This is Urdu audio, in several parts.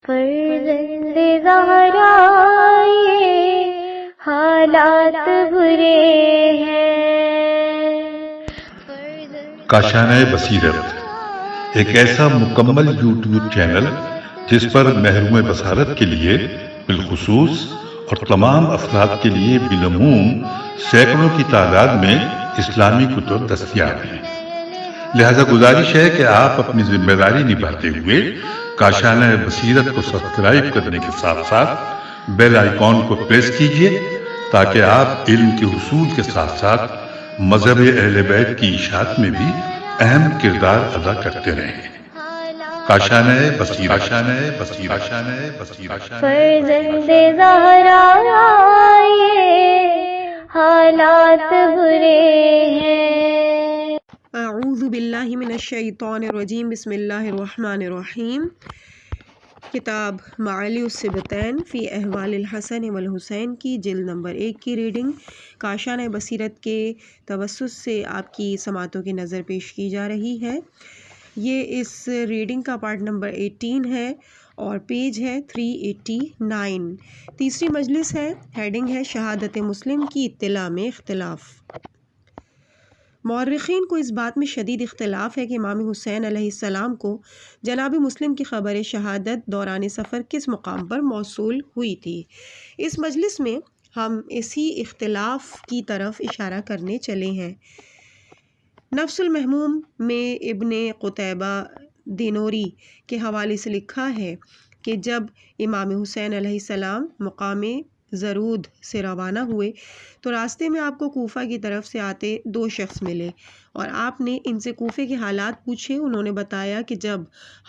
فرزند زہرا یہ حالات برے ہیں۔ کاشانۂ بصیرت ایک ایسا مکمل یوٹیوب چینل جس پر محروم بصارت کے لیے بالخصوص اور تمام افراد کے لیے بالعموم سینکڑوں کی تعداد میں اسلامی کتب دستیاب ہیں۔ لہذا گزارش ہے کہ آپ اپنی ذمہ داری نبھاتے ہوئے کاشانۂ بصیرت کو سبسکرائب کرنے کے ساتھ ساتھ بیل آئیکن کو پریس کیجیے تاکہ آپ علم کے حصول کے ساتھ ساتھ مذہب اہل بیت کی اشاعت میں بھی اہم کردار ادا کرتے رہیں۔ کاشانۂ بصیرت، کاشانۂ بصیرت، کاشانۂ بصیرت۔ فرزند زہرا یہ حالات برے ہیں۔ اعوذ باللہ من الشیطان الرجیم، بسم اللہ الرحمن الرحیم۔ کتاب معالی الصبتین فی احوال الحسن والحسین کی جلد نمبر 1 کی ریڈنگ کاشانۂ بصیرت کے توسط سے آپ کی سماعتوں کی نظر پیش کی جا رہی ہے۔ یہ اس ریڈنگ کا پارٹ نمبر 18 ہے اور پیج ہے 389۔ تیسری مجلس ہے، ہیڈنگ ہے شہادت مسلم کی اطلاع میں اختلاف۔ مورخین کو اس بات میں شدید اختلاف ہے کہ امام حسین علیہ السلام کو جناب مسلم کی خبر شہادت دوران سفر کس مقام پر موصول ہوئی تھی۔ اس مجلس میں ہم اسی اختلاف کی طرف اشارہ کرنے چلے ہیں۔ نفس المحموم میں ابن قتیبہ دینوری کے حوالے سے لکھا ہے کہ جب امام حسین علیہ السلام مقام زرود سے روانہ ہوئے تو راستے میں آپ کو کوفہ کی طرف سے آتے 2 شخص ملے اور آپ نے ان سے کوفے کے حالات پوچھے۔ انہوں نے بتایا کہ جب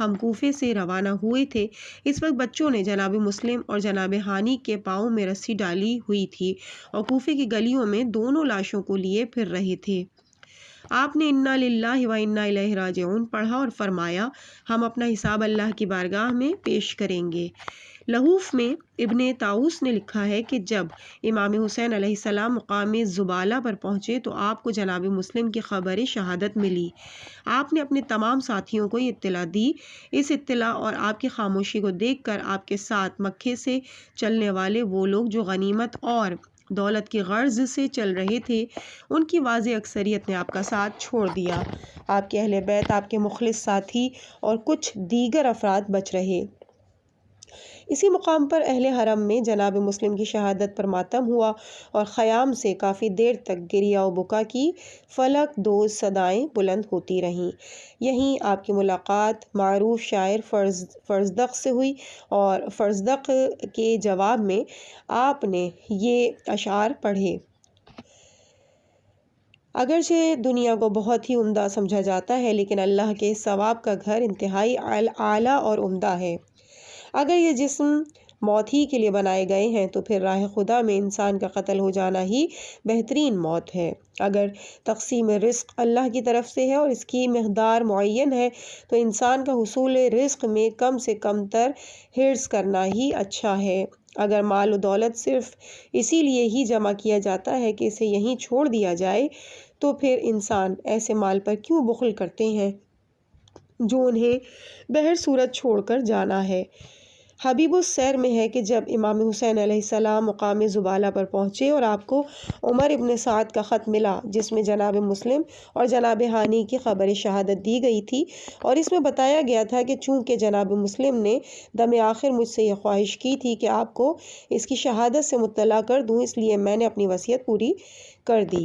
ہم کوفے سے روانہ ہوئے تھے اس وقت بچوں نے جناب مسلم اور جناب ہانی کے پاؤں میں رسی ڈالی ہوئی تھی اور کوفے کی گلیوں میں دونوں لاشوں کو لیے پھر رہے تھے۔ آپ نے انا للہ و انا الیہ راجعون پڑھا اور فرمایا ہم اپنا حساب اللہ کی بارگاہ میں پیش کریں گے۔ لہوف میں ابن طاؤس نے لکھا ہے کہ جب امام حسین علیہ السلام مقام زبالہ پر پہنچے تو آپ کو جناب مسلم کی خبر شہادت ملی۔ آپ نے اپنے تمام ساتھیوں کو یہ اطلاع دی۔ اس اطلاع اور آپ کی خاموشی کو دیکھ کر آپ کے ساتھ مکے سے چلنے والے وہ لوگ جو غنیمت اور دولت کی غرض سے چل رہے تھے ان کی واضح اکثریت نے آپ کا ساتھ چھوڑ دیا۔ آپ کے اہل بیت، آپ کے مخلص ساتھی اور کچھ دیگر افراد بچ رہے۔ اسی مقام پر اہل حرم میں جناب مسلم کی شہادت پر ماتم ہوا اور خیام سے کافی دیر تک گریہ و بکا کی فلک دوز صدائیں بلند ہوتی رہیں۔ یہیں آپ کی ملاقات معروف شاعر فرزدق سے ہوئی اور فرزدق کے جواب میں آپ نے یہ اشعار پڑھے۔ اگرچہ دنیا کو بہت ہی عمدہ سمجھا جاتا ہے لیکن اللہ کے ثواب کا گھر انتہائی اعلیٰ اور عمدہ ہے۔ اگر یہ جسم موت ہی کے لیے بنائے گئے ہیں تو پھر راہ خدا میں انسان کا قتل ہو جانا ہی بہترین موت ہے۔ اگر تقسیم رزق اللہ کی طرف سے ہے اور اس کی مقدار معین ہے تو انسان کا حصول رزق میں کم سے کم تر حرص کرنا ہی اچھا ہے۔ اگر مال و دولت صرف اسی لیے ہی جمع کیا جاتا ہے کہ اسے یہیں چھوڑ دیا جائے تو پھر انسان ایسے مال پر کیوں بخل کرتے ہیں جو انہیں بہر صورت چھوڑ کر جانا ہے۔ حبیب السیر میں ہے کہ جب امام حسین علیہ السلام مقام زبالہ پر پہنچے اور آپ کو عمر ابن سعد کا خط ملا جس میں جناب مسلم اور جناب ہانی کی خبر شہادت دی گئی تھی اور اس میں بتایا گیا تھا کہ چونکہ جناب مسلم نے دم آخر مجھ سے یہ خواہش کی تھی کہ آپ کو اس کی شہادت سے مطلع کر دوں اس لیے میں نے اپنی وصیت پوری کر دی۔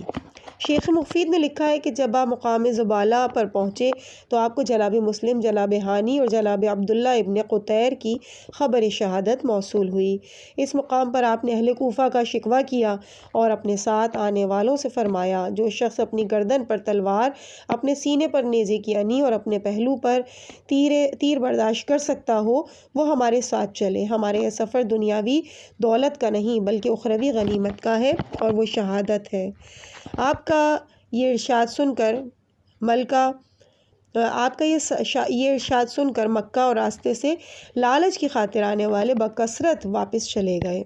شیخ مفید نے لکھا ہے کہ جب آپ مقام زبالہ پر پہنچے تو آپ کو جناب مسلم، جناب ہانی اور جناب عبداللہ ابن قطیر کی خبر شہادت موصول ہوئی۔ اس مقام پر آپ نے اہل کوفہ کا شکوہ کیا اور اپنے ساتھ آنے والوں سے فرمایا جو شخص اپنی گردن پر تلوار، اپنے سینے پر نیزے کی انی اور اپنے پہلو پر تیر برداشت کر سکتا ہو وہ ہمارے ساتھ چلے۔ ہمارے یہ سفر دنیاوی دولت کا نہیں بلکہ اخروی غنیمت کا ہے اور وہ شہادت ہے۔ آپ کا یہ ارشاد سن کر مکہ اور راستے سے لالچ کی خاطر آنے والے بکثرت واپس چلے گئے۔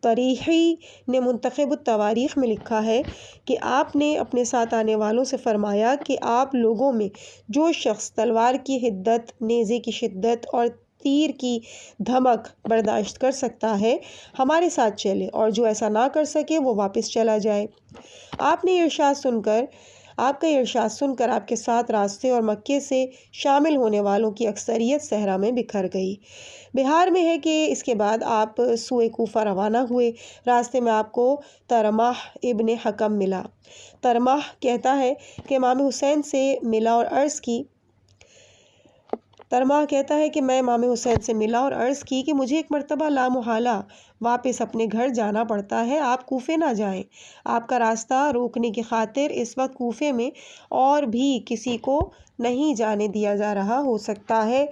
طریحی نے منتخب التواریخ میں لکھا ہے کہ آپ نے اپنے ساتھ آنے والوں سے فرمایا کہ آپ لوگوں میں جو شخص تلوار کی حدت، نیزے کی شدت اور تیر کی دھمک برداشت کر سکتا ہے ہمارے ساتھ چلے، اور جو ایسا نہ کر سکے وہ واپس چلا جائے۔ آپ کا یہ ارشاد سن کر آپ کے ساتھ راستے اور مکے سے شامل ہونے والوں کی اکثریت صحرا میں بکھر گئی۔ بہار میں ہے کہ اس کے بعد آپ سوئے کوفہ روانہ ہوئے۔ راستے میں آپ کو طرماح ابن حکم ملا۔ طرماح کہتا ہے کہ امام حسین سے ملا اور عرض کی کہ مجھے ایک مرتبہ لامحالہ واپس اپنے گھر جانا پڑتا ہے، آپ کوفے نہ جائیں۔ آپ کا راستہ روکنے کی خاطر اس وقت کوفے میں اور بھی کسی کو نہیں جانے دیا جا رہا، ہو سکتا ہے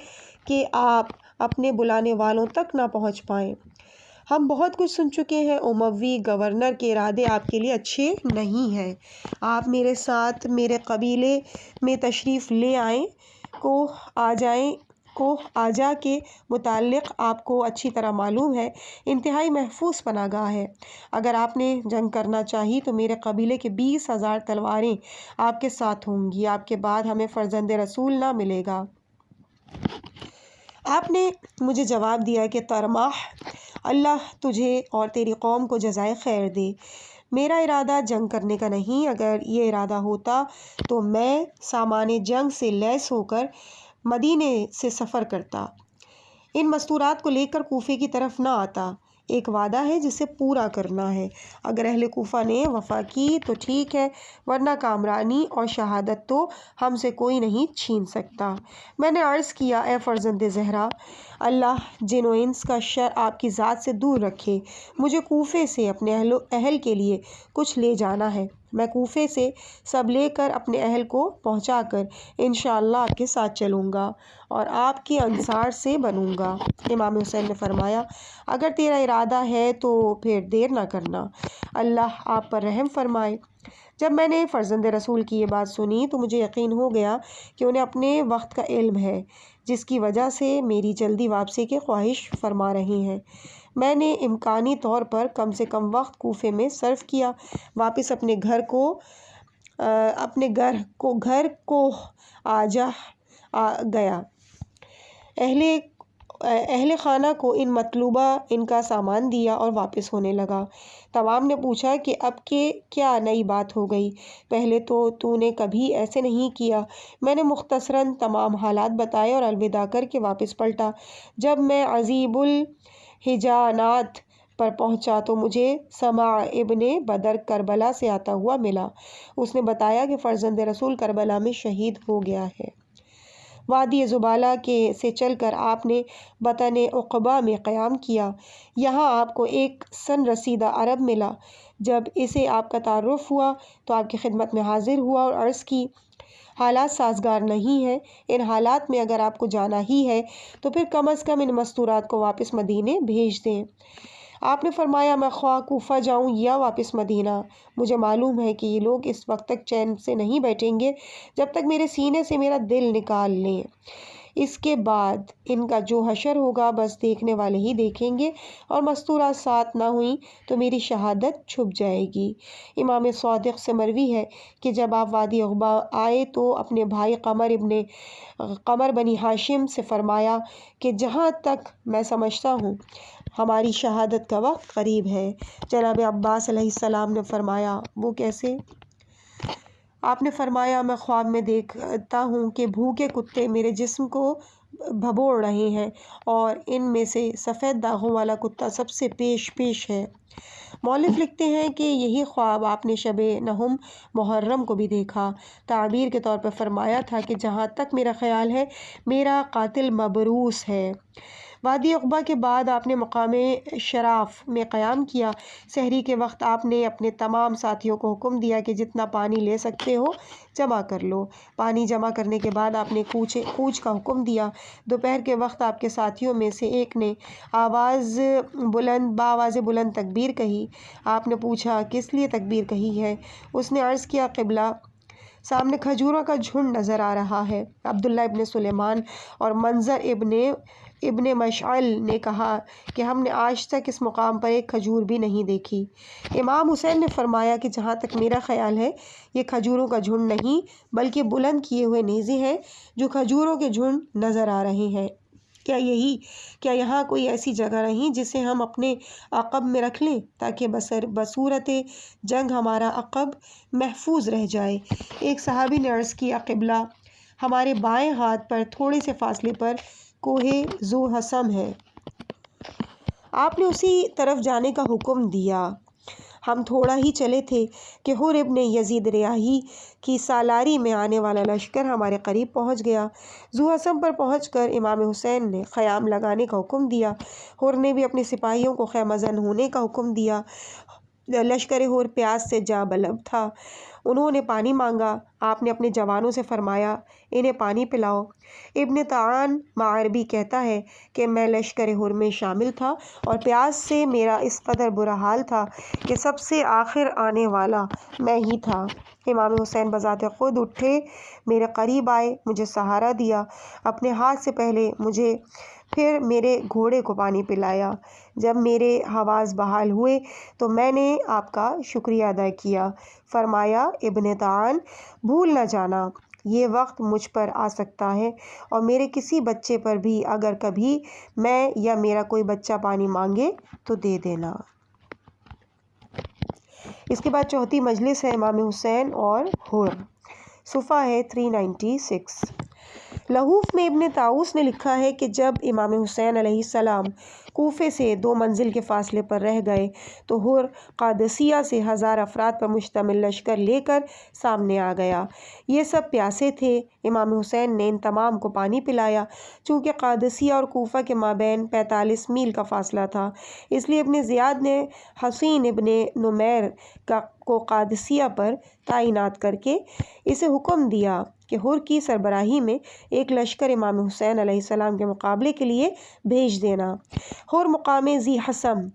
کہ آپ اپنے بلانے والوں تک نہ پہنچ پائیں۔ ہم بہت کچھ سن چکے ہیں، اموی گورنر کے ارادے آپ کے لیے اچھے نہیں ہیں۔ آپ میرے ساتھ میرے قبیلے میں تشریف لے آئیں۔ آجا کے متعلق آپ کو اچھی طرح معلوم ہے، انتہائی محفوظ پناہ گاہ ہے۔ اگر آپ نے جنگ کرنا چاہی تو میرے قبیلے کے 20,000 تلواریں آپ کے ساتھ ہوں گی۔ آپ کے بعد ہمیں فرزند رسول نہ ملے گا۔ آپ نے مجھے جواب دیا کہ طرماح، اللہ تجھے اور تیری قوم کو جزائے خیر دے۔ میرا ارادہ جنگ کرنے کا نہیں، اگر یہ ارادہ ہوتا تو میں سامان جنگ سے لیس ہو کر مدینے سے سفر کرتا، ان مستورات کو لے کر کوفے کی طرف نہ آتا۔ ایک وعدہ ہے جسے پورا کرنا ہے، اگر اہل کوفہ نے وفا کی تو ٹھیک ہے، ورنہ کامرانی اور شہادت تو ہم سے کوئی نہیں چھین سکتا۔ میں نے عرض کیا، اے فرزند زہرا، اللہ جن و انس کا شر آپ کی ذات سے دور رکھے، مجھے کوفے سے اپنے اہل کے لیے کچھ لے جانا ہے۔ میں کوفے سے سب لے کر اپنے اہل کو پہنچا کر انشاءاللہ آپ کے ساتھ چلوں گا اور آپ کے انصار سے بنوں گا۔ امام حسین نے فرمایا، اگر تیرا ارادہ ہے تو پھر دیر نہ کرنا، اللہ آپ پر رحم فرمائے۔ جب میں نے فرزند رسول کی یہ بات سنی تو مجھے یقین ہو گیا کہ انہیں اپنے وقت کا علم ہے، جس کی وجہ سے میری جلدی واپسی کی خواہش فرما رہے ہیں۔ میں نے امکانی طور پر کم سے کم وقت کوفے میں صرف کیا، واپس اپنے گھر کو آجا گیا۔ اہل خانہ کو ان کا سامان دیا اور واپس ہونے لگا۔ تمام نے پوچھا کہ اب کے کیا نئی بات ہو گئی، پہلے تو نے کبھی ایسے نہیں کیا۔ میں نے مختصراً تمام حالات بتائے اور الوداع کر کے واپس پلٹا۔ جب میں عزیب الحجانات پر پہنچا تو مجھے سماع ابن بدر کربلا سے آتا ہوا ملا۔ اس نے بتایا کہ فرزند رسول کربلا میں شہید ہو گیا ہے۔ وادی زبالہ سے چل کر آپ نے بطن عقبہ میں قیام کیا۔ یہاں آپ کو ایک سن رسیدہ عرب ملا۔ جب اسے آپ کا تعارف ہوا تو آپ کی خدمت میں حاضر ہوا اور عرض کی، حالات سازگار نہیں ہیں، ان حالات میں اگر آپ کو جانا ہی ہے تو پھر کم از کم ان مستورات کو واپس مدینے بھیج دیں۔ آپ نے فرمایا، میں خواہ کوفہ جاؤں یا واپس مدینہ، مجھے معلوم ہے کہ یہ لوگ اس وقت تک چین سے نہیں بیٹھیں گے جب تک میرے سینے سے میرا دل نکال لیں۔ اس کے بعد ان کا جو حشر ہوگا بس دیکھنے والے ہی دیکھیں گے، اور مستورات ساتھ نہ ہوئیں تو میری شہادت چھپ جائے گی۔ امام صادق سے مروی ہے کہ جب آپ وادی عقبہ آئے تو اپنے بھائی قمر بنی ہاشم سے فرمایا کہ جہاں تک میں سمجھتا ہوں ہماری شہادت کا وقت قریب ہے۔ جناب عباس علیہ السلام نے فرمایا، وہ کیسے؟ آپ نے فرمایا، میں خواب میں دیکھتا ہوں کہ بھوکے کتے میرے جسم کو بھبوڑ رہے ہیں اور ان میں سے سفید داغوں والا کتا سب سے پیش ہے۔ مؤلف لکھتے ہیں کہ یہی خواب آپ نے شب 9 محرم کو بھی دیکھا۔ تعبیر کے طور پر فرمایا تھا کہ جہاں تک میرا خیال ہے میرا قاتل مبعوث ہے۔ وادی عقبہ کے بعد آپ نے مقام شراف میں قیام کیا۔ سحری کے وقت آپ نے اپنے تمام ساتھیوں کو حکم دیا کہ جتنا پانی لے سکتے ہو جمع کر لو۔ پانی جمع کرنے کے بعد آپ نے کوچ کا حکم دیا۔ دوپہر کے وقت آپ کے ساتھیوں میں سے ایک نے بآواز بلند تکبیر کہی۔ آپ نے پوچھا، کس لیے تکبیر کہی ہے؟ اس نے عرض کیا، قبلہ، سامنے کھجوروں کا جھنڈ نظر آ رہا ہے۔ عبداللہ ابن سلیمان اور منظر ابن مشعل نے کہا کہ ہم نے آج تک اس مقام پر ایک کھجور بھی نہیں دیکھی۔ امام حسین نے فرمایا کہ جہاں تک میرا خیال ہے یہ کھجوروں کا جھنڈ نہیں بلکہ بلند کیے ہوئے نیزے ہیں جو کھجوروں کے جھنڈ نظر آ رہے ہیں۔ کیا یہاں کوئی ایسی جگہ نہیں جسے ہم اپنے عقب میں رکھ لیں تاکہ بصورت جنگ ہمارا عقب محفوظ رہ جائے؟ ایک صحابی نے عرض کیا، قبلہ، ہمارے بائیں ہاتھ پر تھوڑے سے فاصلے پر کوہ ذو حسم ہے۔ آپ نے اسی طرف جانے کا حکم دیا۔ ہم تھوڑا ہی چلے تھے کہ حر ابن یزید ریاحی کی سالاری میں آنے والا لشکر ہمارے قریب پہنچ گیا۔ ذو حسم پر پہنچ کر امام حسین نے خیام لگانے کا حکم دیا۔ حر نے بھی اپنے سپاہیوں کو خیمہ زن ہونے کا حکم دیا۔ لشکر حر پیاس سے جاں بلب تھا۔ انہوں نے پانی مانگا۔ آپ نے اپنے جوانوں سے فرمایا، انہیں پانی پلاؤ۔ ابن طعان معربی کہتا ہے کہ میں لشکر حر میں شامل تھا اور پیاس سے میرا اس قدر برا حال تھا کہ سب سے آخر آنے والا میں ہی تھا۔ امام حسین بذات خود اٹھے، میرے قریب آئے، مجھے سہارا دیا، اپنے ہاتھ سے پہلے مجھے پھر میرے گھوڑے کو پانی پلایا۔ جب میرے حواس بحال ہوئے تو میں نے آپ کا شکریہ ادا کیا۔ فرمایا، ابن طعان، بھول نہ جانا، یہ وقت مجھ پر آ سکتا ہے اور میرے کسی بچے پر بھی، اگر کبھی میں یا میرا کوئی بچہ پانی مانگے تو دے دینا۔ اس کے بعد چوتھی مجلس ہے امام حسین اور حر، صفحہ ہے 396۔ لحوف میں ابن طاؤس نے لکھا ہے کہ جب امام حسین علیہ السلام کوفے سے 2 منزل کے فاصلے پر رہ گئے تو حر قادسیہ سے 1000 افراد پر مشتمل لشکر لے کر سامنے آ گیا۔ یہ سب پیاسے تھے۔ امام حسین نے ان تمام کو پانی پلایا۔ چونکہ قادسیہ اور کوفہ کے مابین 45 میل کا فاصلہ تھا، اس لیے ابن زیاد نے حسین ابن نمیر کو قادسیہ پر تعینات کر کے اسے حکم دیا کہ حر کی سربراہی میں ایک لشکر امام حسین علیہ السلام کے مقابلے کے لیے بھیج دینا۔ حر مقام ذی حسم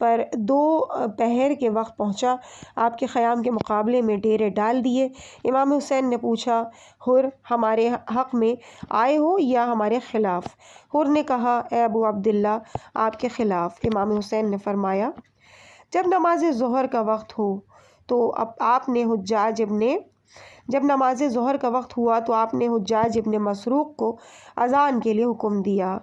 پر 2 پہر کے وقت پہنچا۔ آپ کے خیام کے مقابلے میں ڈیرے ڈال دیے۔ امام حسین نے پوچھا، حر، ہمارے حق میں آئے ہو یا ہمارے خلاف؟ حر نے کہا، اے ابو عبداللہ، آپ کے خلاف۔ امام حسین نے فرمایا، جب نماز ظہر کا وقت ہو تو جب نماز ظہر کا وقت ہوا تو آپ نے حجاج ابن مسروق کو اذان کے لیے حکم دیا۔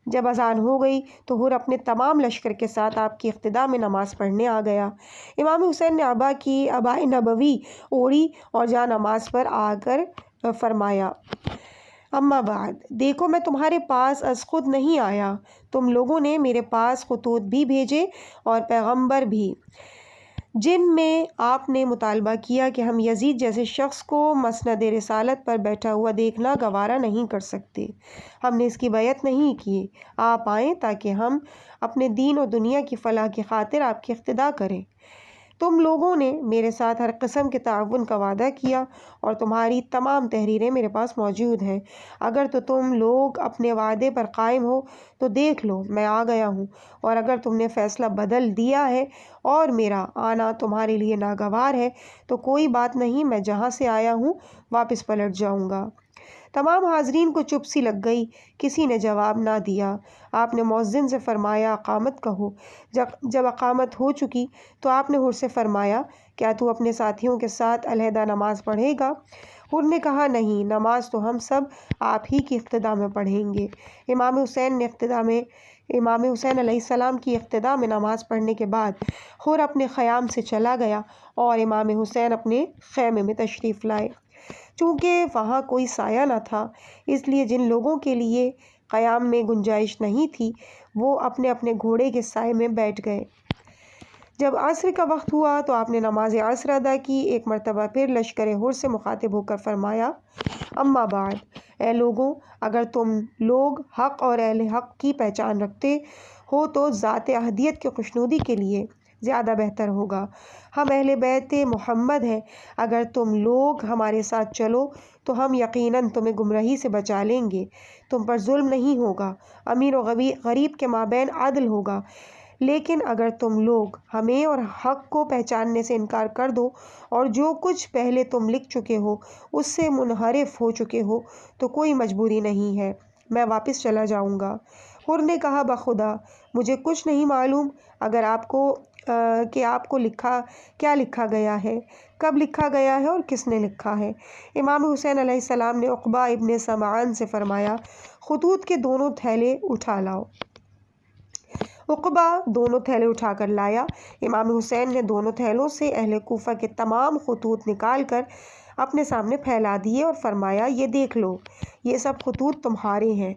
جب اذان ہو گئی تو حر اپنے تمام لشکر کے ساتھ آپ کی اقتداء میں نماز پڑھنے آ گیا۔ امام حسین نے عباء نبوی اوڑھی اور جا نماز پر آ کر فرمایا، اما بعد، دیکھو میں تمہارے پاس از خود نہیں آیا، تم لوگوں نے میرے پاس خطوط بھی بھیجے اور پیغمبر بھی، جن میں آپ نے مطالبہ کیا کہ ہم یزید جیسے شخص کو مسند رسالت پر بیٹھا ہوا دیکھنا گوارا نہیں کر سکتے۔ ہم نے اس کی بیعت نہیں کی، آپ آئیں تاکہ ہم اپنے دین اور دنیا کی فلاح کی خاطر آپ کی اقتداء کریں۔ تم لوگوں نے میرے ساتھ ہر قسم کے تعاون کا وعدہ کیا اور تمہاری تمام تحریریں میرے پاس موجود ہیں۔ اگر تو تم لوگ اپنے وعدے پر قائم ہو تو دیکھ لو، میں آ گیا ہوں، اور اگر تم نے فیصلہ بدل دیا ہے اور میرا آنا تمہارے لیے ناگوار ہے تو کوئی بات نہیں، میں جہاں سے آیا ہوں واپس پلٹ جاؤں گا۔ تمام حاضرین کو چپ سی لگ گئی، کسی نے جواب نہ دیا۔ آپ نے مؤذن سے فرمایا، اقامت کہو۔ جب اقامت ہو چکی تو آپ نے حر سے فرمایا، کیا تو اپنے ساتھیوں کے ساتھ علیحدہ نماز پڑھے گا؟ حر نے کہا، نہیں، نماز تو ہم سب آپ ہی کی اقتداء میں پڑھیں گے۔ امام حسین علیہ السلام کی اقتداء میں نماز پڑھنے کے بعد حر اپنے خیام سے چلا گیا اور امام حسین اپنے خیمے میں تشریف لائے۔ چونکہ وہاں کوئی سایہ نہ تھا، اس لیے جن لوگوں کے لیے قیام میں گنجائش نہیں تھی وہ اپنے اپنے گھوڑے کے سائے میں بیٹھ گئے۔ جب عصر کا وقت ہوا تو آپ نے نماز عصر ادا کی۔ ایک مرتبہ پھر لشکر حر سے مخاطب ہو کر فرمایا، اما بعد، اے لوگوں، اگر تم لوگ حق اور اہل حق کی پہچان رکھتے ہو تو ذات احدیت کی خوشنودی کے لیے زیادہ بہتر ہوگا۔ ہم اہل بیت محمد ہیں، اگر تم لوگ ہمارے ساتھ چلو تو ہم یقیناً تمہیں گمراہی سے بچا لیں گے، تم پر ظلم نہیں ہوگا، امیر و غریب کے مابین عدل ہوگا۔ لیکن اگر تم لوگ ہمیں اور حق کو پہچاننے سے انکار کر دو اور جو کچھ پہلے تم لکھ چکے ہو اس سے منحرف ہو چکے ہو تو کوئی مجبوری نہیں ہے، میں واپس چلا جاؤں گا۔ حر نے کہا، بخدا، مجھے کچھ نہیں معلوم، اگر آپ کو کہ آپ کو کیا لکھا گیا ہے، کب لکھا گیا ہے اور کس نے لکھا ہے۔ امام حسین علیہ السلام نے عقبہ ابن سمعان سے فرمایا خطوط کے دونوں تھیلے اٹھا لاؤ۔ عقبہ دونوں تھیلے اٹھا کر لایا۔ امام حسین نے دونوں تھیلوں سے اہل کوفہ کے تمام خطوط نکال کر اپنے سامنے پھیلا دیے اور فرمایا یہ دیکھ لو، یہ سب خطوط تمہارے ہیں۔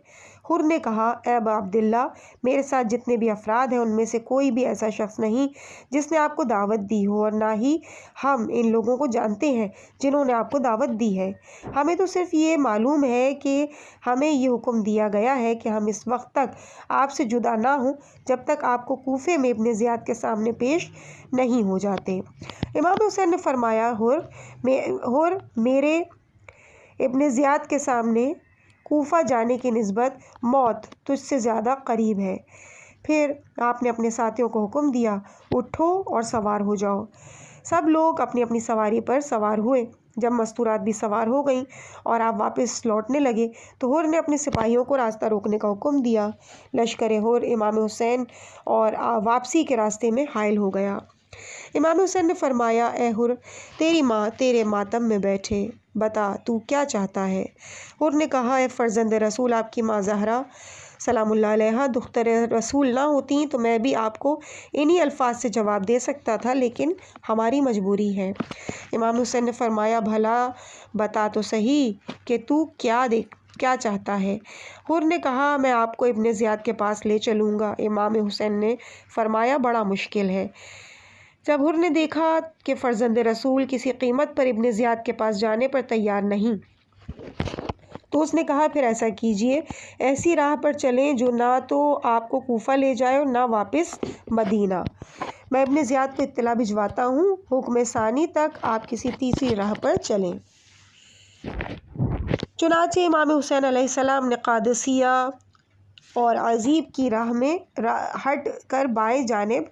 حر نے کہا اے ابا عبداللہ، میرے ساتھ جتنے بھی افراد ہیں ان میں سے کوئی بھی ایسا شخص نہیں جس نے آپ کو دعوت دی ہو، اور نہ ہی ہم ان لوگوں کو جانتے ہیں جنہوں نے آپ کو دعوت دی ہے۔ ہمیں تو صرف یہ معلوم ہے کہ ہمیں یہ حکم دیا گیا ہے کہ ہم اس وقت تک آپ سے جدا نہ ہوں جب تک آپ کو کوفے میں ابن زیاد کے سامنے پیش نہیں ہو جاتے۔ امام حسین نے فرمایا حر میرے ابن زیاد کے سامنے کوفہ جانے کی نسبت موت تجھ سے زیادہ قریب ہے۔ پھر آپ نے اپنے ساتھیوں کو حکم دیا اٹھو اور سوار ہو جاؤ۔ سب لوگ اپنی اپنی سواری پر سوار ہوئے۔ جب مستورات بھی سوار ہو گئیں اور آپ واپس لوٹنے لگے تو حر نے اپنے سپاہیوں کو راستہ روکنے کا حکم دیا۔ لشکر حر امام حسین اور واپسی کے راستے میں حائل ہو گیا۔ امام حسین نے فرمایا اے حر، تیری ماں تیرے ماتم میں بیٹھے، بتا تو کیا چاہتا ہے؟ حر نے کہا اے فرزند رسول، آپ کی ماں زہرا سلام اللہ علیہا دختر رسول نہ ہوتی تو میں بھی آپ کو انہی الفاظ سے جواب دے سکتا تھا، لیکن ہماری مجبوری ہے۔ امام حسین نے فرمایا بھلا بتا تو صحیح کہ تو کیا چاہتا ہے؟ حر نے کہا میں آپ کو ابن زیاد کے پاس لے چلوں گا۔ امام حسین نے فرمایا بڑا مشکل ہے۔ جب حر نے دیکھا کہ فرزند رسول کسی قیمت پر ابن زیاد کے پاس جانے پر تیار نہیں تو اس نے کہا پھر ایسا کیجئے، ایسی راہ پر چلیں جو نہ تو آپ کو کوفہ لے جائے اور نہ واپس مدینہ۔ میں ابن زیاد کو اطلاع بھجواتا ہوں، حکم ثانی تک آپ کسی تیسری راہ پر چلیں۔ چنانچہ امام حسین علیہ السلام نے قادسیہ اور عزیب کی راہ میں ہٹ کر بائیں جانب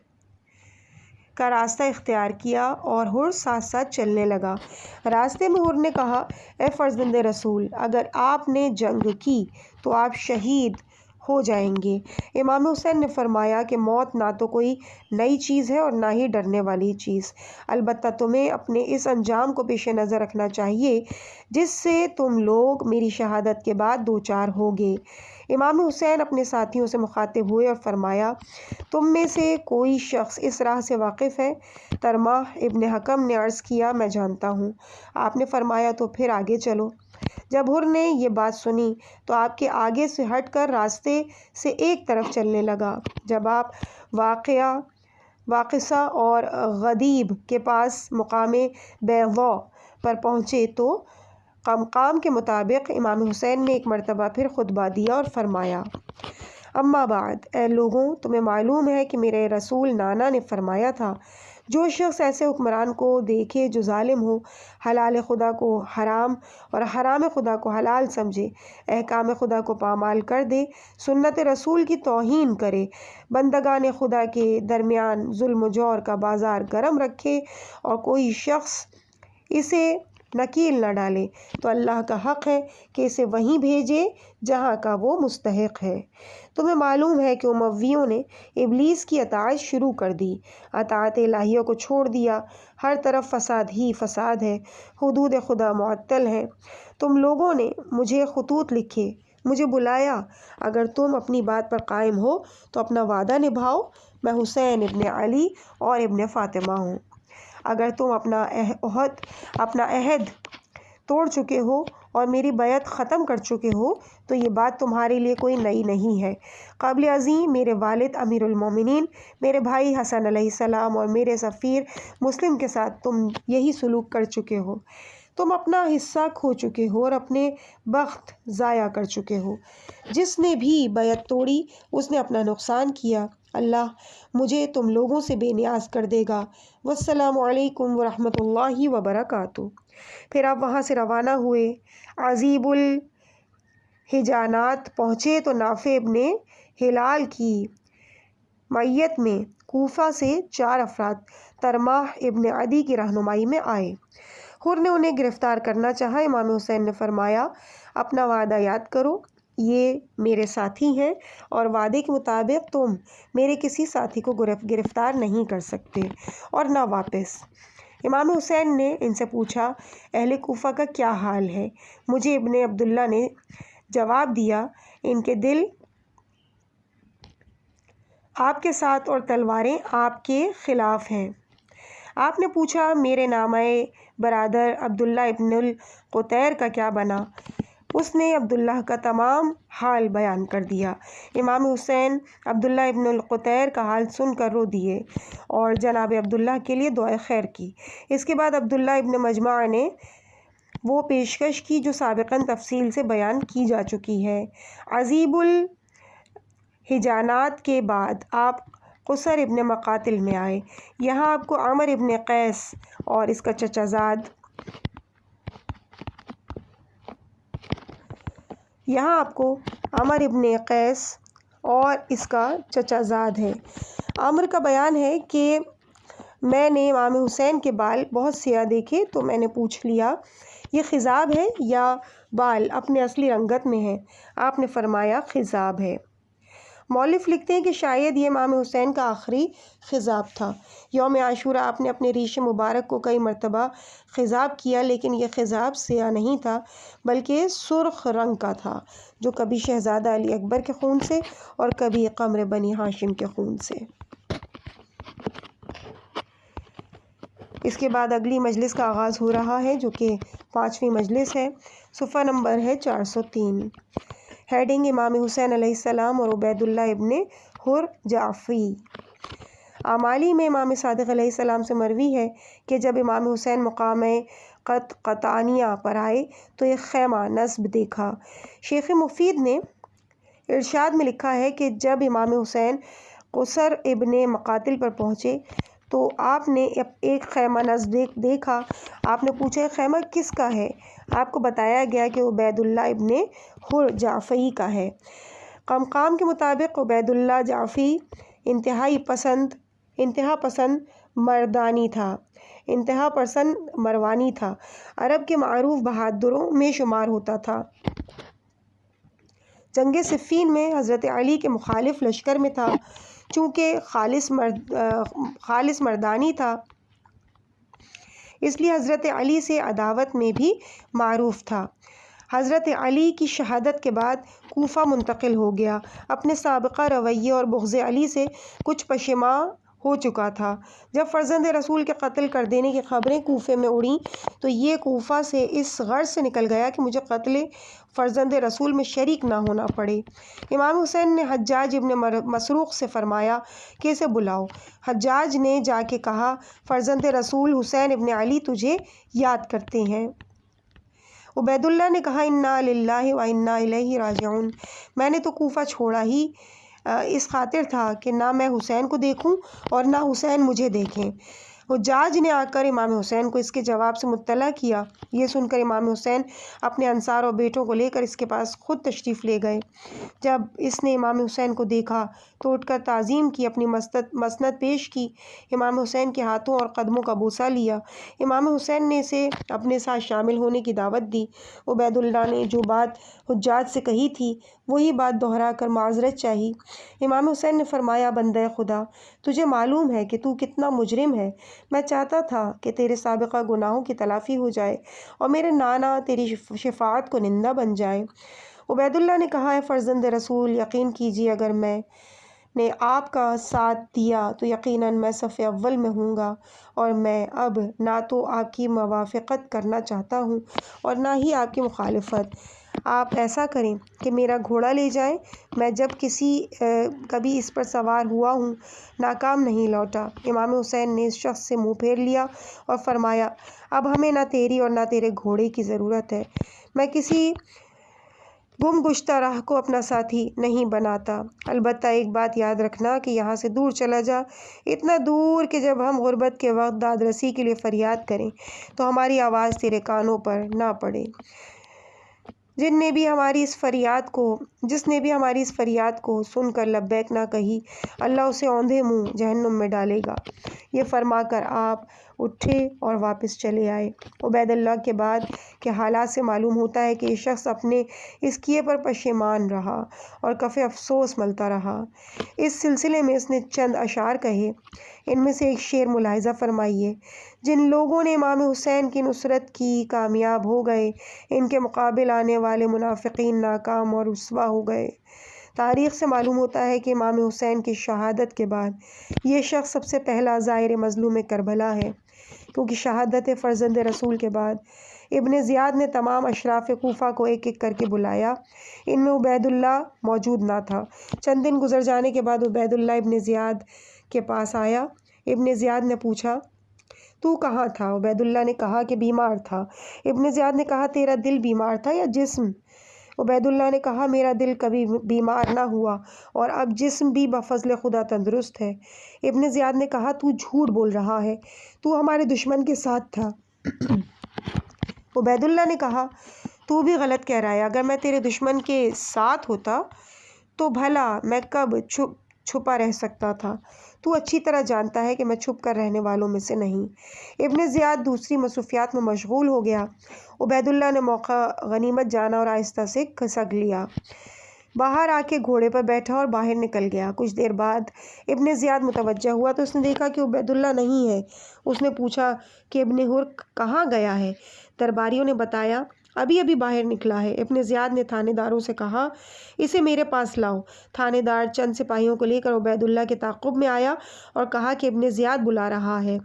کا راستہ اختیار کیا اور حر ساتھ ساتھ چلنے لگا۔ راستے میں حر نے کہا اے فرزند رسول، اگر آپ نے جنگ کی تو آپ شہید ہو جائیں گے۔ امام حسین نے فرمایا کہ موت نہ تو کوئی نئی چیز ہے اور نہ ہی ڈرنے والی چیز، البتہ تمہیں اپنے اس انجام کو پیش نظر رکھنا چاہیے جس سے تم لوگ میری شہادت کے بعد دوچار ہوگے۔ امام حسین اپنے ساتھیوں سے مخاطب ہوئے اور فرمایا تم میں سے کوئی شخص اس راہ سے واقف ہے؟ ترماح ابن حکم نے عرض کیا میں جانتا ہوں۔ آپ نے فرمایا تو پھر آگے چلو۔ جب حر نے یہ بات سنی تو آپ کے آگے سے ہٹ کر راستے سے ایک طرف چلنے لگا۔ جب آپ واقصہ اور غدیب کے پاس مقام بیضاء پر پہنچے تو مقام کے مطابق امام حسین نے ایک مرتبہ پھر خطبہ دیا اور فرمایا اما بعد، اے لوگوں، تمہیں معلوم ہے کہ میرے رسول نانا نے فرمایا تھا جو شخص ایسے حکمران کو دیکھے جو ظالم ہو، حلال خدا کو حرام اور حرام خدا کو حلال سمجھے، احکام خدا کو پامال کر دے، سنت رسول کی توہین کرے، بندگان خدا کے درمیان ظلم و جور کا بازار گرم رکھے اور کوئی شخص اسے نکیل نہ ڈالے، تو اللہ کا حق ہے کہ اسے وہیں بھیجے جہاں کا وہ مستحق ہے۔ تمہیں معلوم ہے کہ امویوں نے ابلیس کی اطاعت شروع کر دی، اطاعت الہیہ کو چھوڑ دیا، ہر طرف فساد ہی فساد ہے، حدود خدا معطل ہیں۔ تم لوگوں نے مجھے خطوط لکھے، مجھے بلایا، اگر تم اپنی بات پر قائم ہو تو اپنا وعدہ نبھاؤ، میں حسین ابن علی اور ابن فاطمہ ہوں۔ اگر تم اپنا عہد توڑ چکے ہو اور میری بیعت ختم کر چکے ہو تو یہ بات تمہارے لیے کوئی نئی نہیں ہے۔ قبل ازیں میرے والد امیر المومنین، میرے بھائی حسن علیہ السلام اور میرے سفیر مسلم کے ساتھ تم یہی سلوک کر چکے ہو۔ تم اپنا حصہ کھو چکے ہو اور اپنے بخت ضائع کر چکے ہو۔ جس نے بھی بیعت توڑی اس نے اپنا نقصان کیا۔ اللہ مجھے تم لوگوں سے بے نیاز کر دے گا۔ والسلام علیکم ورحمۃ اللہ وبرکاتہ۔ پھر آپ وہاں سے روانہ ہوئے۔ عزیب الحجانات پہنچے تو نافع ابن ہلال کی معیت میں کوفہ سے 4 افراد ترماح ابن عدی کی رہنمائی میں آئے۔ حر نے انہیں گرفتار کرنا چاہا۔ امام حسین نے فرمایا اپنا وعدہ یاد کرو، یہ میرے ساتھی ہیں اور وعدے کے مطابق تم میرے کسی ساتھی کو گرفتار نہیں کر سکتے اور نہ واپس۔ امام حسین نے ان سے پوچھا اہل کوفہ کا کیا حال ہے؟ مجھے ابن عبداللہ نے جواب دیا ان کے دل آپ کے ساتھ اور تلواریں آپ کے خلاف ہیں۔ آپ نے پوچھا میرے نامہ برادر عبداللہ ابن القطیر کا کیا بنا؟ اس نے عبداللہ کا تمام حال بیان کر دیا۔ امام حسین عبداللہ ابن القطیر کا حال سن کر رو دیے اور جناب عبداللہ کے لیے دعائے خیر کی۔ اس کے بعد عبداللہ ابن مجمع نے وہ پیشکش کی جو سابقاً تفصیل سے بیان کی جا چکی ہے۔ عزیب الحجانات کے بعد آپ قصر ابن مقاتل میں آئے۔ یہاں آپ کو عمر ابن قیس اور اس کا چچا زاد ہے۔ عمر کا بیان ہے کہ میں نے امام حسین کے بال بہت سیاہ دیکھے تو میں نے پوچھ لیا یہ خضاب ہے یا بال اپنے اصلی رنگت میں ہے؟ آپ نے فرمایا خضاب ہے۔ مؤلف لکھتے ہیں کہ شاید یہ امام حسین کا آخری خضاب تھا۔ یوم عاشورہ آپ نے اپنے ریش مبارک کو کئی مرتبہ خضاب کیا، لیکن یہ خضاب سیاہ نہیں تھا بلکہ سرخ رنگ کا تھا، جو کبھی شہزادہ علی اکبر کے خون سے اور کبھی قمر بنی ہاشم کے خون سے۔ اس کے بعد اگلی مجلس کا آغاز ہو رہا ہے جو کہ 5ویں مجلس ہے۔ صفحہ نمبر ہے 403۔ ہیڈنگ امام حسین علیہ السلام اور عبید اللہ ابن حر جعفی۔ اعمالی میں امام صادق علیہ السلام سے مروی ہے کہ جب امام حسین مقام قطانیہ پر آئے تو ایک خیمہ نصب دیکھا۔ شیخ مفید نے ارشاد میں لکھا ہے کہ جب امام حسین قصر ابن مقاتل پر پہنچے تو آپ نے ایک خیمہ نصب دیکھا۔ آپ نے پوچھا یہ خیمہ کس کا ہے؟ آپ کو بتایا گیا کہ عبید اللہ ابن حر جعفی کا ہے۔ قمقام کے مطابق عبید اللہ جعفی انتہا پسند مروانی تھا، عرب کے معروف بہادروں میں شمار ہوتا تھا۔ جنگ صفین میں حضرت علی کے مخالف لشکر میں تھا۔ چونکہ خالص مردانی تھا اس لیے حضرت علی سے عداوت میں بھی معروف تھا۔ حضرت علی کی شہادت کے بعد کوفہ منتقل ہو گیا۔ اپنے سابقہ رویے اور بغض علی سے کچھ پشیماں ہو چکا تھا۔ جب فرزند رسول کے قتل کر دینے کی خبریں کوفے میں اڑیں تو یہ کوفہ سے اس غرض سے نکل گیا کہ مجھے قتل فرزند رسول میں شریک نہ ہونا پڑے۔ امام حسین نے حجاج ابن مسروق سے فرمایا کہ اسے بلاؤ۔ حجاج نے جا کے کہا فرزند رسول حسین ابن علی تجھے یاد کرتے ہیں۔ عبید اللہ نے کہا انا للہ و انا الیہ راجعون، میں نے تو کوفہ چھوڑا ہی اس خاطر تھا کہ نہ میں حسین کو دیکھوں اور نہ حسین مجھے دیکھیں۔ حجاج نے آ کر امام حسین کو اس کے جواب سے مطلع کیا۔ یہ سن کر امام حسین اپنے انصار اور بیٹوں کو لے کر اس کے پاس خود تشریف لے گئے۔ جب اس نے امام حسین کو دیکھا تو اٹھ کر تعظیم کی، اپنی مسند پیش کی، امام حسین کے ہاتھوں اور قدموں کا بوسہ لیا۔ امام حسین نے اسے اپنے ساتھ شامل ہونے کی دعوت دی۔ عبید اللہ نے جو بات حجاج سے کہی تھی وہی بات دہرا کر معذرت چاہی۔ امام حسین نے فرمایا بندہ خدا، تجھے معلوم ہے کہ تو کتنا مجرم ہے۔ میں چاہتا تھا کہ تیرے سابقہ گناہوں کی تلافی ہو جائے اور میرے نانا تیری شفاعت کو نندہ بن جائے۔ عبید اللہ نے کہا اے فرزند رسول، یقین کیجیے اگر میں نے آپ کا ساتھ دیا تو یقیناً میں صف اول میں ہوں گا، اور میں اب نہ تو آپ کی موافقت کرنا چاہتا ہوں اور نہ ہی آپ کی مخالفت۔ آپ ایسا کریں کہ میرا گھوڑا لے جائیں، میں جب کبھی اس پر سوار ہوا ہوں ناکام نہیں لوٹا۔ امام حسین نے اس شخص سے منہ پھیر لیا اور فرمایا اب ہمیں نہ تیری اور نہ تیرے گھوڑے کی ضرورت ہے، میں کسی گم گشتہ راہ کو اپنا ساتھی نہیں بناتا، البتہ ایک بات یاد رکھنا کہ یہاں سے دور چلا جا، اتنا دور کہ جب ہم غربت کے وقت داد رسی کے لیے فریاد کریں تو ہماری آواز تیرے کانوں پر نہ پڑے۔ جن نے بھی ہماری اس فریاد کو جس نے بھی ہماری اس فریاد کو سن کر لبیک نہ کہی، اللہ اسے اوندھے منہ جہنم میں ڈالے گا۔ یہ فرما کر آپ اٹھے اور واپس چلے آئے۔ عبید اللہ کے بعد کے حالات سے معلوم ہوتا ہے کہ یہ شخص اپنے اس کیے پر پشیمان رہا اور کفِ افسوس ملتا رہا۔ اس سلسلے میں اس نے چند اشعار کہے، ان میں سے ایک شعر ملاحظہ فرمائیے: جن لوگوں نے امام حسین کی نصرت کی کامیاب ہو گئے، ان کے مقابل آنے والے منافقین ناکام اور رسوا ہو گئے۔ تاریخ سے معلوم ہوتا ہے کہ امام حسین کی شہادت کے بعد یہ شخص سب سے پہلا زائر مظلوم کربلا ہے، کیونکہ شہادت فرزند رسول کے بعد ابن زیاد نے تمام اشراف کوفہ کو ایک ایک کر کے بلایا۔ ان میں عبید اللہ موجود نہ تھا۔ چند دن گزر جانے کے بعد عبید اللہ ابن زیاد کے پاس آیا۔ ابن زیاد نے پوچھا، تو کہاں تھا؟ عبید اللہ نے کہا کہ بیمار تھا۔ ابن زیاد نے کہا، تیرا دل بیمار تھا یا جسم؟ عبید اللہ نے کہا، میرا دل کبھی بیمار نہ ہوا اور اب جسم بھی بفضل خدا تندرست ہے۔ ابن زیاد نے کہا، تو جھوٹ بول رہا ہے، تو ہمارے دشمن کے ساتھ تھا۔ عبید اللہ نے کہا، تو بھی غلط کہہ رہا ہے، اگر میں تیرے دشمن کے ساتھ ہوتا تو بھلا میں کب چھپا رہ سکتا تھا؟ تو اچھی طرح جانتا ہے کہ میں چھپ کر رہنے والوں میں سے نہیں۔ ابن زیاد دوسری مصروفیات میں مشغول ہو گیا۔ عبید اللہ نے موقع غنیمت جانا اور آہستہ سے کھسک لیا، باہر آ کے گھوڑے پر بیٹھا اور باہر نکل گیا۔ کچھ دیر بعد ابن زیاد متوجہ ہوا تو اس نے دیکھا کہ عبید اللہ نہیں ہے۔ اس نے پوچھا کہ ابن حر کہاں گیا ہے؟ درباریوں نے بتایا، ابھی ابھی باہر نکلا ہے۔ ابن زیاد نے تھانے داروں سے کہا، اسے میرے پاس لاؤ۔ تھانے دار چند سپاہیوں کو لے کر عبید اللہ کے تعاقب میں آیا اور کہا کہ ابن زیاد بلا رہا ہے۔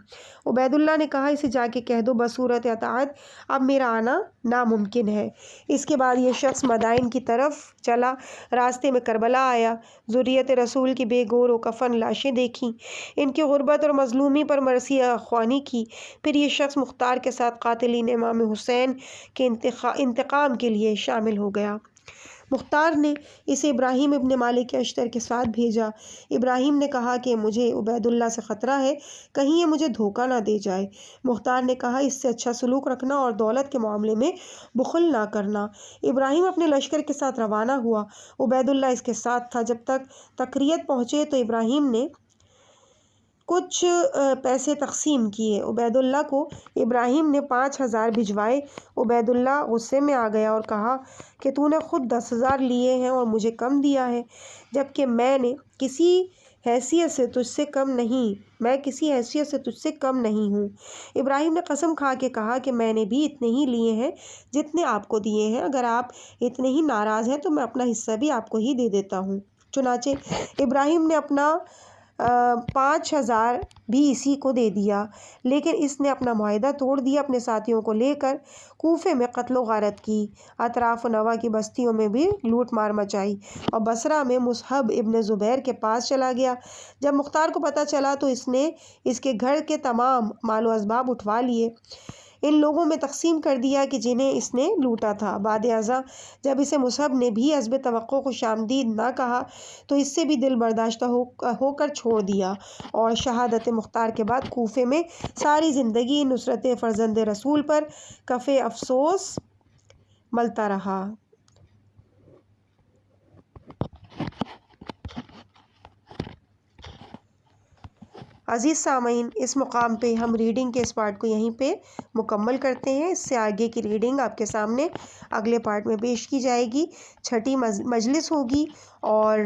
عبید اللہ نے کہا، اسے جا کے کہہ دو بصورت اطاعت اب میرا آنا ناممکن ہے۔ اس کے بعد یہ شخص مدائن کی طرف چلا۔ راستے میں کربلا آیا، ذریت رسول کی بے گور و کفن لاشیں دیکھیں، ان کی غربت اور مظلومی پر مرثیہ خوانی کی۔ پھر یہ شخص مختار کے ساتھ قاتلین امام حسین کے انتقام کے لیے شامل ہو گیا۔ مختار نے اسے ابراہیم ابن مالک اشتر کے ساتھ بھیجا۔ ابراہیم نے کہا کہ مجھے عبید اللہ سے خطرہ ہے، کہیں یہ مجھے دھوکہ نہ دے جائے۔ مختار نے کہا، اس سے اچھا سلوک رکھنا اور دولت کے معاملے میں بخل نہ کرنا۔ ابراہیم اپنے لشکر کے ساتھ روانہ ہوا۔ عبید اللہ اس کے ساتھ تھا۔ جب تک تکریت پہنچے تو ابراہیم نے کچھ پیسے تقسیم کیے۔ عبید اللہ کو ابراہیم نے 5000 بھجوائے۔ عبید اللہ غصے میں آ گیا اور کہا کہ تو نے خود 10,000 لیے ہیں اور مجھے کم دیا ہے، جبکہ میں کسی حیثیت سے تجھ سے کم نہیں ہوں۔ ابراہیم نے قسم کھا کے کہا کہ میں نے بھی اتنے ہی لیے ہیں جتنے آپ کو دیے ہیں، اگر آپ اتنے ہی ناراض ہیں تو میں اپنا حصہ بھی آپ کو ہی دے دیتا ہوں۔ چنانچہ ابراہیم نے اپنا 5000 بھی اسی کو دے دیا، لیکن اس نے اپنا معاہدہ توڑ دیا، اپنے ساتھیوں کو لے کر کوفے میں قتل و غارت کی، اطراف و نواح کی بستیوں میں بھی لوٹ مار مچائی اور بصرہ میں مصعب ابن زبیر کے پاس چلا گیا۔ جب مختار کو پتہ چلا تو اس نے اس کے گھر کے تمام مال و اسباب اٹھوا لیے، ان لوگوں میں تقسیم کر دیا کہ جنہیں اس نے لوٹا تھا۔ بعد ازاں جب اسے مصعب نے بھی حسب توقع خوش آمدید نہ کہا تو اس سے بھی دل برداشتہ ہو کر چھوڑ دیا اور شہادت مختار کے بعد کوفے میں ساری زندگی نصرت فرزند رسول پر کفِ افسوس ملتا رہا۔ عزیز سامعین، اس مقام پہ ہم ریڈنگ کے اس پارٹ کو یہیں پہ مکمل کرتے ہیں۔ اس سے آگے کی ریڈنگ آپ کے سامنے اگلے پارٹ میں پیش کی جائے گی۔ چھٹی مجلس ہوگی اور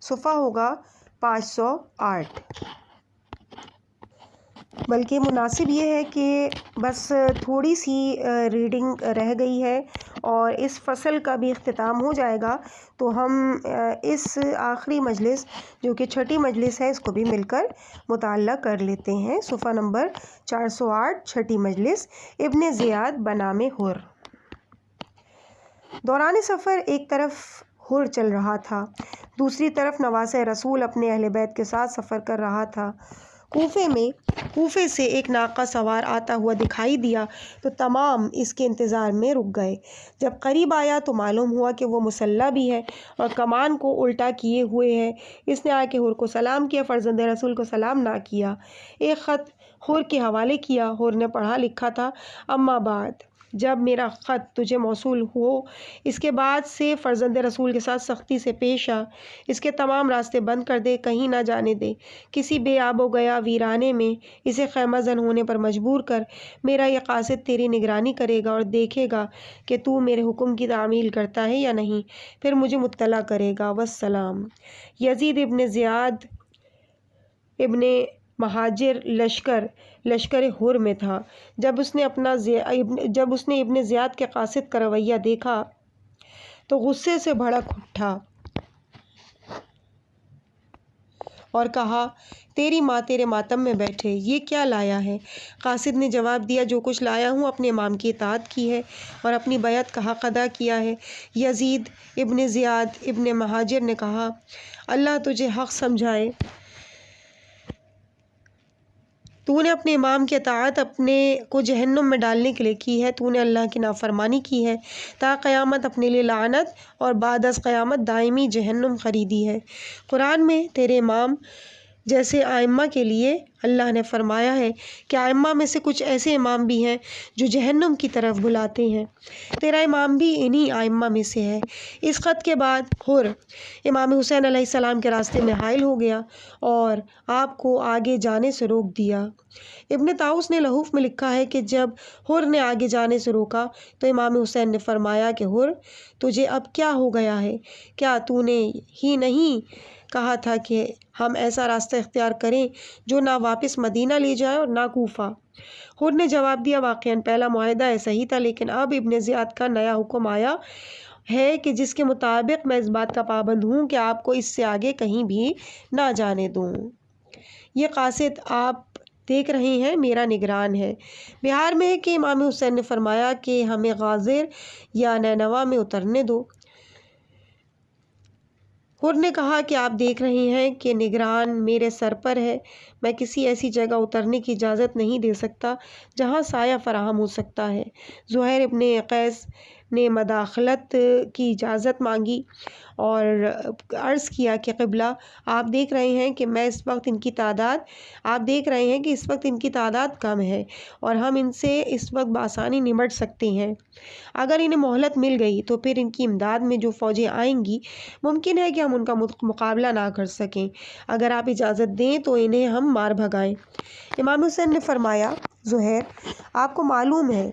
صفحہ ہوگا 508۔ بلکہ مناسب یہ ہے کہ بس تھوڑی سی ریڈنگ رہ گئی ہے اور اس فصل کا بھی اختتام ہو جائے گا، تو ہم اس آخری مجلس جو کہ چھٹی مجلس ہے اس کو بھی مل کر مطالعہ کر لیتے ہیں۔ صفحہ نمبر 408، چھٹی مجلس، ابن زیاد بنام حر۔ دوران سفر ایک طرف حر چل رہا تھا، دوسری طرف نواسہ رسول اپنے اہل بیت کے ساتھ سفر کر رہا تھا۔ کوفے سے ایک ناقہ سوار آتا ہوا دکھائی دیا تو تمام اس کے انتظار میں رک گئے۔ جب قریب آیا تو معلوم ہوا کہ وہ مسلح بھی ہے اور کمان کو الٹا کیے ہوئے ہے۔ اس نے آ کے حر کو سلام کیا، فرزند رسول کو سلام نہ کیا۔ ایک خط حر کے حوالے کیا، حر نے پڑھا لکھا تھا، اما بعد جب میرا خط تجھے موصول ہو اس کے بعد سے فرزند رسول کے ساتھ سختی سے پیش آ، اس کے تمام راستے بند کر دے، کہیں نہ جانے دے، کسی بے آب و گیا ویرانے میں اسے خیمہ زن ہونے پر مجبور کر۔ میرا یہ قاصد تیری نگرانی کرے گا اور دیکھے گا کہ تو میرے حکم کی تعمیل کرتا ہے یا نہیں، پھر مجھے مطلع کرے گا۔ والسلام۔ یزید ابن زیاد ابن مہاجر لشکر ہر میں تھا۔ جب اس نے ابن زیاد کے قاصد کا رویہ دیکھا تو غصے سے بھڑک اٹھا اور کہا، تیری ماں تیرے ماتم میں بیٹھے، یہ کیا لایا ہے؟ قاصد نے جواب دیا، جو کچھ لایا ہوں اپنے امام کی اطاعت کی ہے اور اپنی بیعت کا حق ادا کیا ہے۔ یزید ابن زیاد ابن مہاجر نے کہا، اللہ تجھے حق سمجھائے، تو نے اپنے امام کی اطاعت اپنے کو جہنم میں ڈالنے کے لیے کی ہے، تو نے اللہ کی نافرمانی کی ہے، تا قیامت اپنے لیے لعنت اور بعد از قیامت دائمی جہنم خریدی ہے۔ قرآن میں تیرے امام جیسے ائمہ کے لیے اللہ نے فرمایا ہے کہ ائمہ میں سے کچھ ایسے امام بھی ہیں جو جہنم کی طرف بلاتے ہیں، تیرا امام بھی انہی ائمہ میں سے ہے۔ اس خط کے بعد حر امام حسین علیہ السلام کے راستے میں حائل ہو گیا اور آپ کو آگے جانے سے روک دیا۔ ابن طاؤس نے لحوف میں لکھا ہے کہ جب حر نے آگے جانے سے روکا تو امام حسین نے فرمایا کہ حر، تجھے اب کیا ہو گیا ہے؟ کیا تو نے ہی نہیں کہا تھا کہ ہم ایسا راستہ اختیار کریں جو نہ واپس مدینہ لے جائے اور نہ کوفہ؟ حر نے جواب دیا، واقعاً پہلا معاہدہ ایسا ہی تھا، لیکن اب ابن زیاد کا نیا حکم آیا ہے کہ جس کے مطابق میں اس بات کا پابند ہوں کہ آپ کو اس سے آگے کہیں بھی نہ جانے دوں۔ یہ قاصد آپ دیکھ رہے ہیں میرا نگران ہے۔ بہار میں ہے کہ امام حسین نے فرمایا کہ ہمیں غازر یا نینوا میں اترنے دو۔ حر نے کہا کہ آپ دیکھ رہے ہیں کہ نگران میرے سر پر ہے، میں کسی ایسی جگہ اترنے کی اجازت نہیں دے سکتا جہاں سایہ فراہم ہو سکتا ہے۔ زہیر ابن قیس نے مداخلت کی اجازت مانگی اور عرض کیا کہ قبلہ، آپ دیکھ رہے ہیں کہ اس وقت ان کی تعداد کم ہے اور ہم ان سے اس وقت بآسانی نمٹ سکتے ہیں۔ اگر انہیں مہلت مل گئی تو پھر ان کی امداد میں جو فوجیں آئیں گی ممکن ہے کہ ہم ان کا مقابلہ نہ کر سکیں، اگر آپ اجازت دیں تو انہیں ہم مار بھگائیں۔ امام حسین نے فرمایا، زہیر، آپ کو معلوم ہے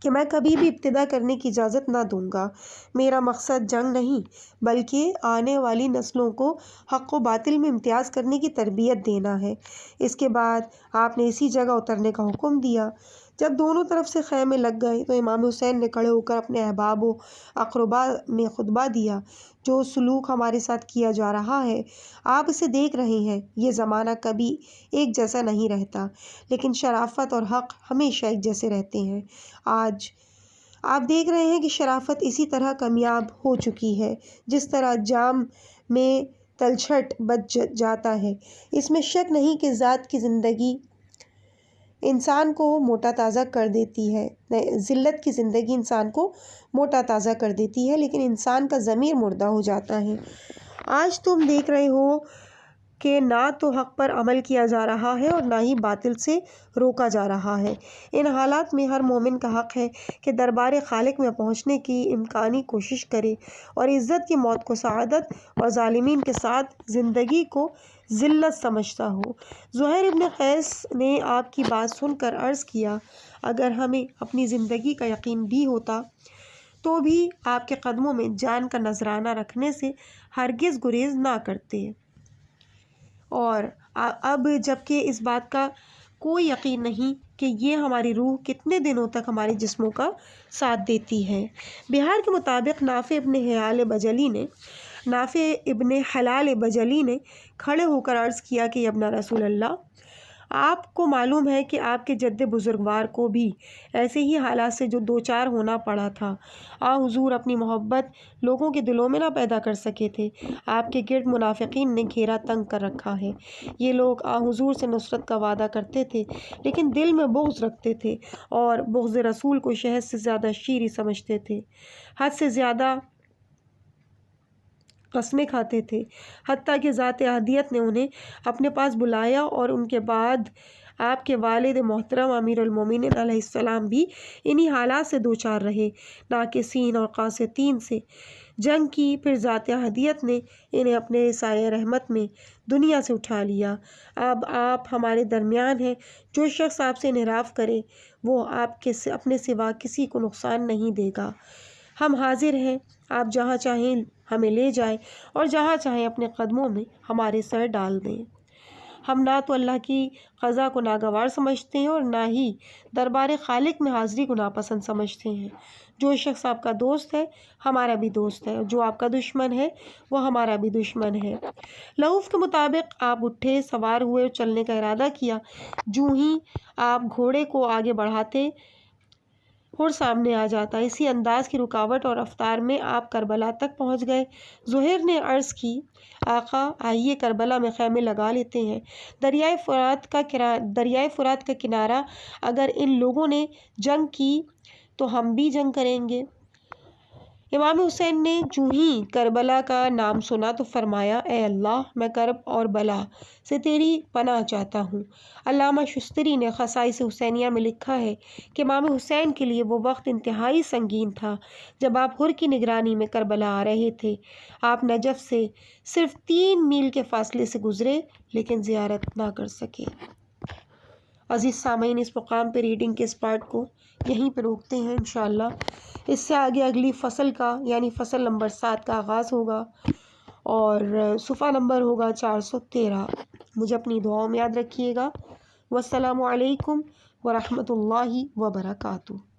کہ میں کبھی بھی ابتدا کرنے کی اجازت نہ دوں گا۔ میرا مقصد جنگ نہیں بلکہ آنے والی نسلوں کو حق و باطل میں امتیاز کرنے کی تربیت دینا ہے۔ اس کے بعد آپ نے اسی جگہ اترنے کا حکم دیا۔ جب دونوں طرف سے خیمے لگ گئے تو امام حسین نے کھڑے ہو کر اپنے احباب و اقربا میں خطبہ دیا، جو سلوک ہمارے ساتھ کیا جا رہا ہے آپ اسے دیکھ رہے ہیں، یہ زمانہ کبھی ایک جیسا نہیں رہتا، لیکن شرافت اور حق ہمیشہ ایک جیسے رہتے ہیں۔ آج آپ دیکھ رہے ہیں کہ شرافت اسی طرح کامیاب ہو چکی ہے جس طرح جام میں تلچھٹ بچ جاتا ہے۔ اس میں شک نہیں کہ ذات کی زندگی انسان کو موٹا تازہ کر دیتی ہے، ذلت کی زندگی انسان کو موٹا تازہ کر دیتی ہے، لیکن انسان کا ضمیر مردہ ہو جاتا ہے۔ آج تم دیکھ رہے ہو کہ نہ تو حق پر عمل کیا جا رہا ہے اور نہ ہی باطل سے روکا جا رہا ہے۔ ان حالات میں ہر مومن کا حق ہے کہ دربار خالق میں پہنچنے کی امکانی کوشش کرے اور عزت کی موت کو سعادت اور ظالمین کے ساتھ زندگی کو ذلت سمجھتا ہو۔ زہیر ابن قیس نے آپ کی بات سن کر عرض کیا، اگر ہمیں اپنی زندگی کا یقین بھی ہوتا تو بھی آپ کے قدموں میں جان کا نذرانہ رکھنے سے ہرگز گریز نہ کرتے، اور اب جبکہ اس بات کا کوئی یقین نہیں کہ یہ ہماری روح کتنے دنوں تک ہمارے جسموں کا ساتھ دیتی ہے۔ بہار کے مطابق نافع ابن حلال بجلی نے کھڑے ہو کر عرض کیا کہ ابن رسول اللہ، آپ کو معلوم ہے کہ آپ کے جد بزرگوار کو بھی ایسے ہی حالات سے جو دوچار ہونا پڑا تھا، حضور اپنی محبت لوگوں کے دلوں میں نہ پیدا کر سکے تھے۔ آپ کے گرد منافقین نے گھیرا تنگ کر رکھا ہے۔ یہ لوگ حضور سے نصرت کا وعدہ کرتے تھے لیکن دل میں بغض رکھتے تھے اور بغض رسول کو شہد سے زیادہ شیریں سمجھتے تھے، حد سے زیادہ قسمیں کھاتے تھے، حتیٰ کہ ذات احدیت نے انہیں اپنے پاس بلایا اور ان کے بعد آپ کے والد محترم امیر المومنین علیہ السلام بھی انہی حالات سے دوچار رہے، ناقصین اور قاسطین سے جنگ کی، پھر ذات احدیت نے انہیں اپنے سایہ رحمت میں دنیا سے اٹھا لیا۔ اب آپ ہمارے درمیان ہیں، جو شخص آپ سے انحراف کرے وہ آپ کے اپنے سوا کسی کو نقصان نہیں دے گا۔ ہم حاضر ہیں، آپ جہاں چاہیں ہمیں لے جائیں اور جہاں چاہیں اپنے قدموں میں ہمارے سر ڈال دیں۔ ہم نہ تو اللہ کی قضا کو ناگوار سمجھتے ہیں اور نہ ہی دربار خالق میں حاضری کو ناپسند سمجھتے ہیں۔ جو شخص آپ کا دوست ہے ہمارا بھی دوست ہے، جو آپ کا دشمن ہے وہ ہمارا بھی دشمن ہے۔ لعوف کے مطابق آپ اٹھے، سوار ہوئے اور چلنے کا ارادہ کیا۔ جوں ہی آپ گھوڑے کو آگے بڑھاتے اور سامنے آ جاتا، اسی انداز کی رکاوٹ اور رفتار میں آپ کربلا تک پہنچ گئے۔ زہیر نے عرض کی، آقا آئیے کربلا میں خیمے لگا لیتے ہیں۔ دریائے فرات کا کنارہ، اگر ان لوگوں نے جنگ کی تو ہم بھی جنگ کریں گے۔ امام حسین نے جو ہی کربلا کا نام سنا تو فرمایا، اے اللہ میں کرب اور بلا سے تیری پناہ چاہتا ہوں۔ علامہ شستری نے خصائص حسینیہ میں لکھا ہے کہ امام حسین کے لیے وہ وقت انتہائی سنگین تھا جب آپ حر کی نگرانی میں کربلا آ رہے تھے۔ آپ نجف سے صرف 3 میل کے فاصلے سے گزرے لیکن زیارت نہ کر سکے۔ عزیز سامعین، اس مقام پہ ریڈنگ کے اس پارٹ کو یہیں پہ روکتے ہیں انشاءاللہ۔ اس سے آگے اگلی فصل کا یعنی فصل نمبر 7 کا آغاز ہوگا اور صفحہ نمبر ہوگا 413۔ مجھے اپنی دعاؤں میں یاد رکھیے گا۔ والسلام علیکم ورحمۃ اللہ وبرکاتہ۔